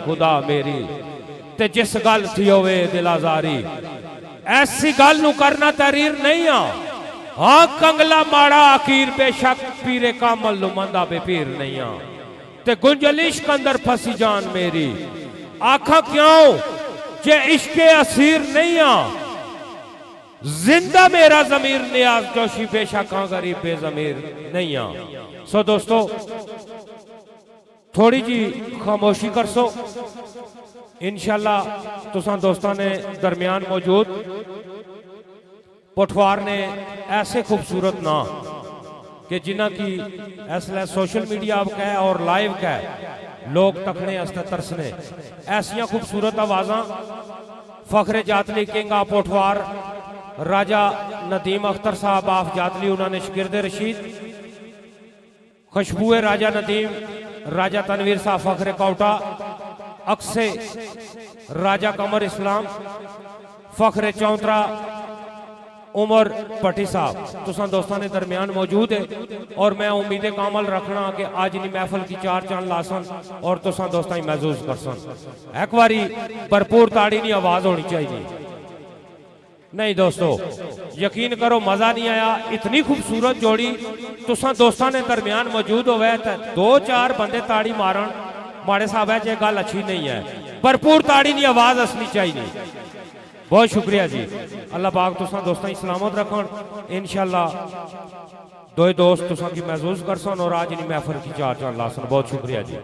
खुदा मेरी ते जिस गल थी होवे दिल आजारी, ऐसी गल नू करना तहरीर नहीं आ। हाँ कंगला माड़ा आखिर बेशक पीरे कामल लुमंदा बेपीर नहीं आ। ते गुंजलिश के अंदर फंसी जान मेरी, आखा क्यों जे इश्के असीर नहीं आ। जिंदा मेरा जमीर नियाज जोशी बेशक हाँ गरीब बेजमीर नहीं आ। सो दोस्तों थोड़ी जी खामोशी कर सो, इंशाल्लाह तुसा दोस्तों ने दरमियान मौजूद पोठवार ने ऐसे खूबसूरत ना कि जिन्ना की इसलिए सोशल मीडिया का और लाइव का लोग तकने तरसने, ऐसिया खूबसूरत आवाज़ा फखरे जातली किंग पोठवार राजा नदीम अख्तर साहब आफ जातली, उन्होंने शगिर्द रशीद खुशबुए राजा नदीम, राजा तनवीर साहब फखरे कौटा, अक्से राजा कमर इस्लाम, फखरे चौंतरा उमर भट्टी साहब तुसा दोस्तों ने दरमियान मौजूद है। और मैं उम्मीद कामल रखना कि आज नी महफल की चार चांद लासन और तुसा दोस्तों ही महसूस कर सन। एक बारी भरपूर ताड़ी नी आवाज होनी चाहिए। नहीं दोस्तों यकीन करो मजा नहीं आया, इतनी खूबसूरत जोड़ी तुसा दोस्तों ने दरमियान मौजूद हो गए, दो चार बंदे ताड़ी मारन माड़े साहब है जे गल अच्छी नहीं है। भरपूर ताड़ी नी आवाज असनी चाहिए। बहुत शुक्रिया जी, अल्लाह पाक तुसा दोस्तों ही सलामत रखन। इंशाल्लाह दो दोस्त तुसा की महसूस कर सन और आज इन महफल की चार चांद लासन। बहुत शुक्रिया जी।